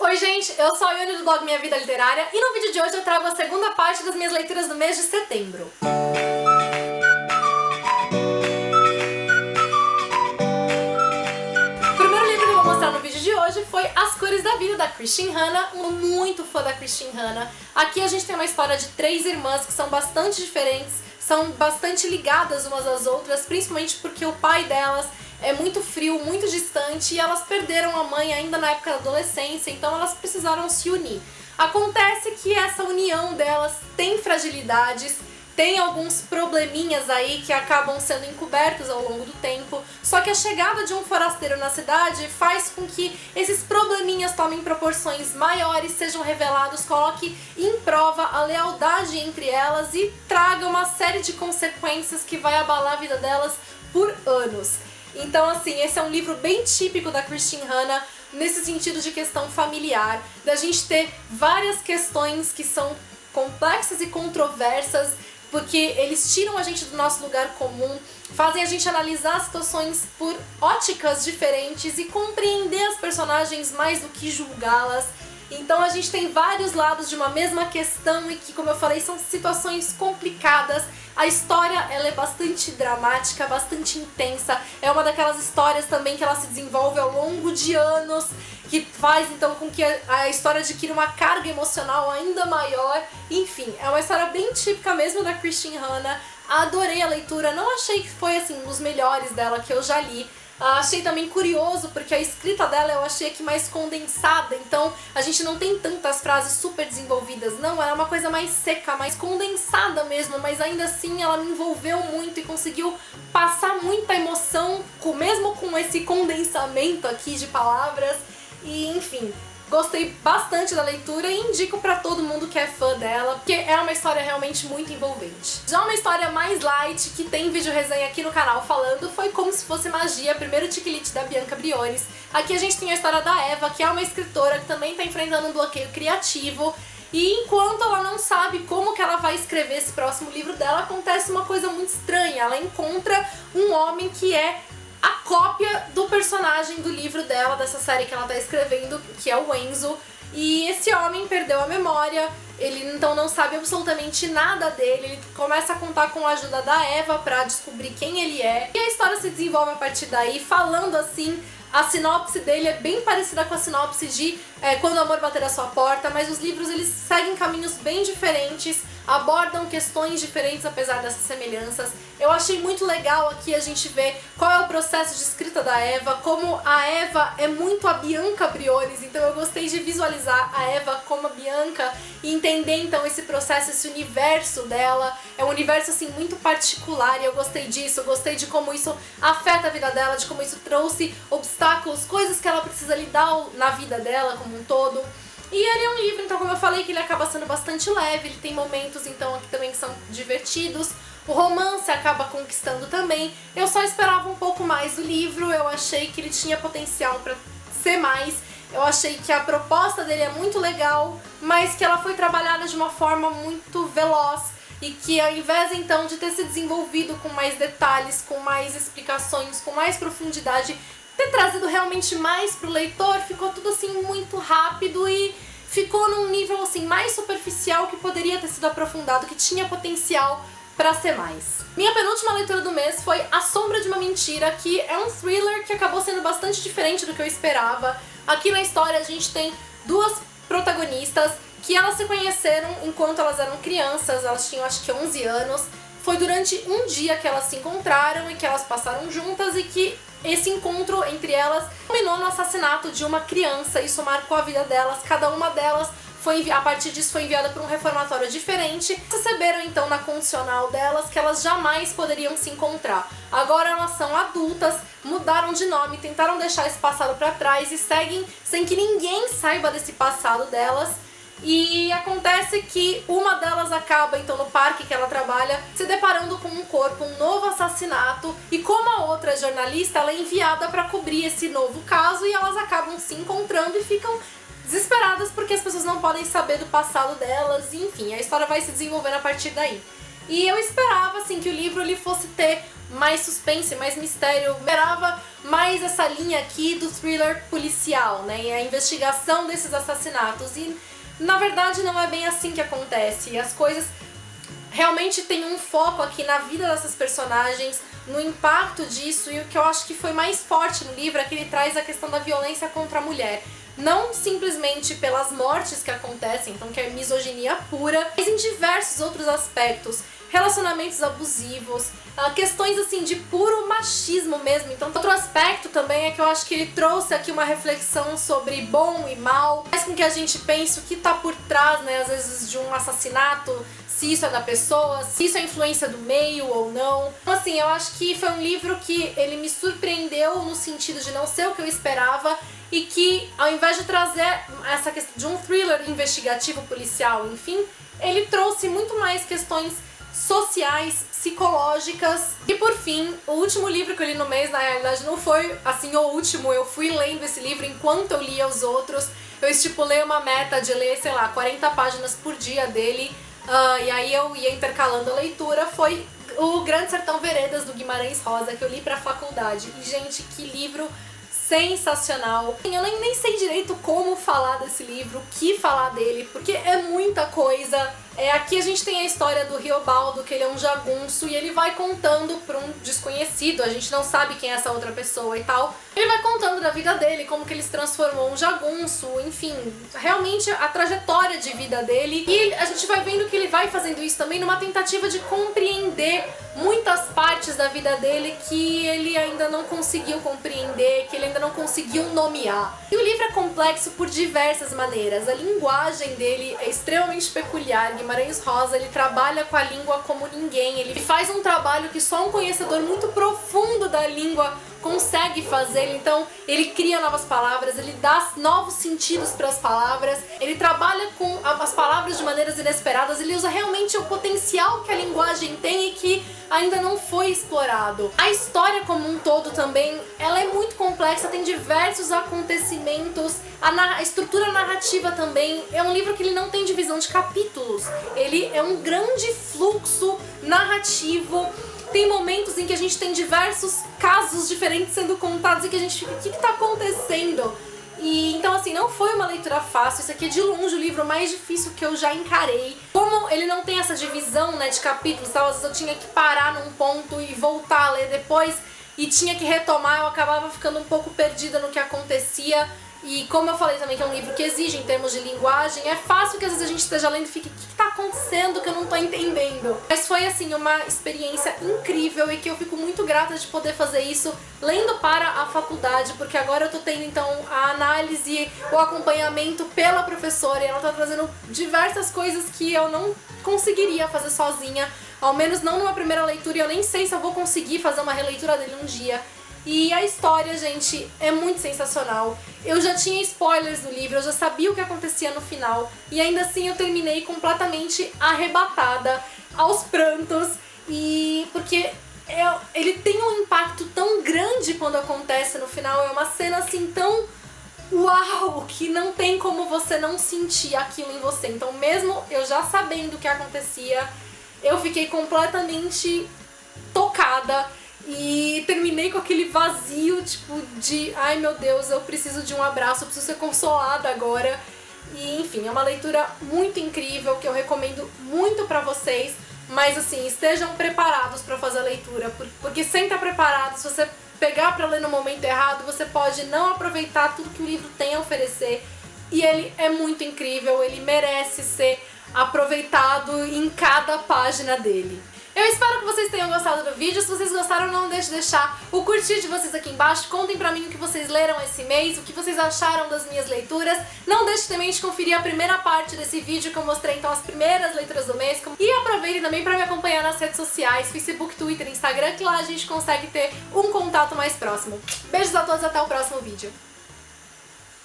Oi gente, eu sou a Ione do blog Minha Vida Literária e no vídeo de hoje eu trago a segunda parte das minhas leituras do mês de setembro. O primeiro livro que eu vou mostrar no vídeo de hoje foi As Cores da Vida, da Christine Hanna. Muito fã da Christine Hanna. Aqui a gente tem uma história de 3 irmãs que são bastante diferentes, são bastante ligadas umas às outras, principalmente porque o pai delas é muito frio, muito distante, e elas perderam a mãe ainda na época da adolescência, então elas precisaram se unir. Acontece que essa união delas tem fragilidades, tem alguns probleminhas aí que acabam sendo encobertos ao longo do tempo, só que a chegada de um forasteiro na cidade faz com que esses probleminhas tomem proporções maiores, sejam revelados, coloque em prova a lealdade entre elas e traga uma série de consequências que vai abalar a vida delas por anos. Então, assim, esse é um livro bem típico da Christine Hanna, nesse sentido de questão familiar, da gente ter várias questões que são complexas e controversas, porque eles tiram a gente do nosso lugar comum, fazem a gente analisar situações por óticas diferentes e compreender as personagens mais do que julgá-las. Então a gente tem vários lados de uma mesma questão e que, como eu falei, são situações complicadas. A história, ela é bastante dramática, bastante intensa. É uma daquelas histórias também que ela se desenvolve ao longo de anos, que faz então com que a história adquira uma carga emocional ainda maior. Enfim, é uma história bem típica mesmo da Christine Hanna. Adorei a leitura, não achei que foi assim um dos melhores dela que eu já li. Achei também curioso, porque a escrita dela eu achei aqui mais condensada, então a gente não tem tantas frases super desenvolvidas, não, ela é uma coisa mais seca, mais condensada mesmo, mas ainda assim ela me envolveu muito e conseguiu passar muita emoção, mesmo com esse condensamento aqui de palavras, e enfim. Gostei bastante da leitura e indico pra todo mundo que é fã dela, porque é uma história realmente muito envolvente. Já uma história mais light, que tem vídeo resenha aqui no canal falando, foi Como Se Fosse Magia, primeiro tiquilite da Bianca Briones. Aqui a gente tem a história da Eva, que é uma escritora que também tá enfrentando um bloqueio criativo, e enquanto ela não sabe como que ela vai escrever esse próximo livro dela, acontece uma coisa muito estranha. Ela encontra um homem que é a cópia do personagem do livro dela, dessa série que ela tá escrevendo, que é o Enzo, e esse homem perdeu a memória, ele então não sabe absolutamente nada dele, ele começa a contar com a ajuda da Eva pra descobrir quem ele é, e a história se desenvolve a partir daí, falando assim. A sinopse dele é bem parecida com a sinopse de Quando o Amor Bater à Sua Porta, mas os livros eles seguem caminhos bem diferentes, abordam questões diferentes apesar dessas semelhanças. Eu achei muito legal aqui a gente ver qual é o processo de escrita da Eva, como a Eva é muito a Bianca Briones, então eu gostei de visualizar a Eva como a Bianca e entender então esse processo, esse universo dela. É um universo assim muito particular e eu gostei disso, eu gostei de como isso afeta a vida dela, de como isso trouxe obstáculos, coisas que ela precisa lidar na vida dela como um todo. E ele é um livro, então, como eu falei, que ele acaba sendo bastante leve, ele tem momentos, então, aqui também que são divertidos. O romance acaba conquistando também. Eu só esperava um pouco mais do livro, eu achei que ele tinha potencial para ser mais. Eu achei que a proposta dele é muito legal, mas que ela foi trabalhada de uma forma muito veloz. E que ao invés, então, de ter se desenvolvido com mais detalhes, com mais explicações, com mais profundidade, ter trazido realmente mais pro leitor, ficou tudo assim muito rápido e ficou num nível assim mais superficial que poderia ter sido aprofundado, que tinha potencial pra ser mais. Minha penúltima leitura do mês foi A Sombra de uma Mentira, que é um thriller que acabou sendo bastante diferente do que eu esperava. Aqui na história a gente tem duas protagonistas que elas se conheceram enquanto elas eram crianças, elas tinham acho que 11 anos. Foi durante um dia que elas se encontraram e que elas passaram juntas e que esse encontro entre elas culminou no assassinato de uma criança. Isso marcou a vida delas, cada uma delas a partir disso foi enviada para um reformatório diferente. Perceberam então na condicional delas que elas jamais poderiam se encontrar. Agora elas são adultas, mudaram de nome, tentaram deixar esse passado para trás e seguem sem que ninguém saiba desse passado delas. E acontece que uma delas acaba, então, no parque que ela trabalha, se deparando com um corpo, um novo assassinato, e como a outra jornalista, ela é enviada para cobrir esse novo caso e elas acabam se encontrando e ficam desesperadas porque as pessoas não podem saber do passado delas, e enfim, a história vai se desenvolvendo a partir daí. E eu esperava, assim, que o livro ele fosse ter mais suspense, mais mistério. Eu esperava mais essa linha aqui do thriller policial, né? E a investigação desses assassinatos. E, na verdade, não é bem assim que acontece. E as coisas realmente têm um foco aqui na vida dessas personagens, no impacto disso. E o que eu acho que foi mais forte no livro é que ele traz a questão da violência contra a mulher. Não simplesmente pelas mortes que acontecem, então que é misoginia pura, mas em diversos outros aspectos. Relacionamentos abusivos, questões assim de puro machismo mesmo. Então outro aspecto também é que eu acho que ele trouxe aqui uma reflexão sobre bom e mal, faz com que a gente pense o que tá por trás, né, às vezes de um assassinato, se isso é da pessoa, se isso é influência do meio ou não. Então assim, eu acho que foi um livro que ele me surpreendeu no sentido de não ser o que eu esperava e que ao invés de trazer essa questão de um thriller investigativo policial, enfim, ele trouxe muito mais questões sociais, psicológicas. E por fim, o último livro que eu li no mês, na realidade não foi assim o último, eu fui lendo esse livro enquanto eu lia os outros. Eu estipulei uma meta de ler, sei lá, 40 páginas por dia dele, e aí eu ia intercalando a leitura. Foi o Grande Sertão Veredas, do Guimarães Rosa, que eu li pra faculdade. E gente, que livro sensacional. Eu nem sei direito como falar desse livro, o que falar dele, porque é muita coisa. Aqui a gente tem a história do Riobaldo, que ele é um jagunço, e ele vai contando pra um desconhecido, a gente não sabe quem é essa outra pessoa e tal. Ele vai contando da vida dele, como que ele se transformou um jagunço, enfim, realmente a trajetória de vida dele. E a gente vai vendo que ele vai fazendo isso também numa tentativa de compreender muitas partes da vida dele que ele ainda não conseguiu compreender, que ele ainda não conseguiu nomear. E o livro é complexo por diversas maneiras. A linguagem dele é extremamente peculiar. Guimarães Rosa, ele trabalha com a língua como ninguém. Ele faz um trabalho que só um conhecedor muito profundo da língua consegue fazer. Então ele cria novas palavras, ele dá novos sentidos para as palavras, ele trabalha com as palavras de maneiras inesperadas, ele usa realmente o potencial que a linguagem tem e que ainda não foi explorado. A história como um todo também, ela é muito complexa, tem diversos acontecimentos, a estrutura narrativa também. É um livro que ele não tem divisão de capítulos, ele é um grande fluxo narrativo. Tem momentos em que a gente tem diversos casos diferentes sendo contados e que a gente fica, o que tá acontecendo? E então assim, não foi uma leitura fácil. Isso aqui é de longe o livro mais difícil que eu já encarei. Como ele não tem essa divisão, né, de capítulos, tal, às vezes eu tinha que parar num ponto e voltar a ler depois e tinha que retomar, eu acabava ficando um pouco perdida no que acontecia. E como eu falei também que é um livro que exige em termos de linguagem, é fácil que às vezes a gente esteja lendo e fique, o que tá acontecendo que eu não tô entendendo? Mas foi assim uma experiência incrível e que eu fico muito grata de poder fazer isso lendo para a faculdade, porque agora eu tô tendo então a análise, o acompanhamento pela professora e ela tá trazendo diversas coisas que eu não conseguiria fazer sozinha, ao menos não numa primeira leitura, e eu nem sei se eu vou conseguir fazer uma releitura dele um dia. E a história, gente, é muito sensacional. Eu já tinha spoilers do livro, eu já sabia o que acontecia no final. E ainda assim eu terminei completamente arrebatada, aos prantos. E porque ele tem um impacto tão grande quando acontece no final. É uma cena assim tão uau, que não tem como você não sentir aquilo em você. Então mesmo eu já sabendo o que acontecia, eu fiquei completamente tocada. E terminei com aquele vazio, tipo, de ai meu Deus, eu preciso de um abraço, eu preciso ser consolada agora. E enfim, é uma leitura muito incrível que eu recomendo muito pra vocês. Mas assim, estejam preparados pra fazer a leitura, porque sem estar preparado, se você pegar pra ler no momento errado, você pode não aproveitar tudo que o livro tem a oferecer. E ele é muito incrível, ele merece ser aproveitado em cada página dele. Eu espero que vocês tenham gostado do vídeo. Se vocês gostaram, não deixe de deixar o curtir de vocês aqui embaixo. Contem pra mim o que vocês leram esse mês, o que vocês acharam das minhas leituras. Não deixe também de conferir a primeira parte desse vídeo que eu mostrei, então, as primeiras leituras do mês. E aproveitem também pra me acompanhar nas redes sociais, Facebook, Twitter, Instagram, que lá a gente consegue ter um contato mais próximo. Beijos a todos, até o próximo vídeo.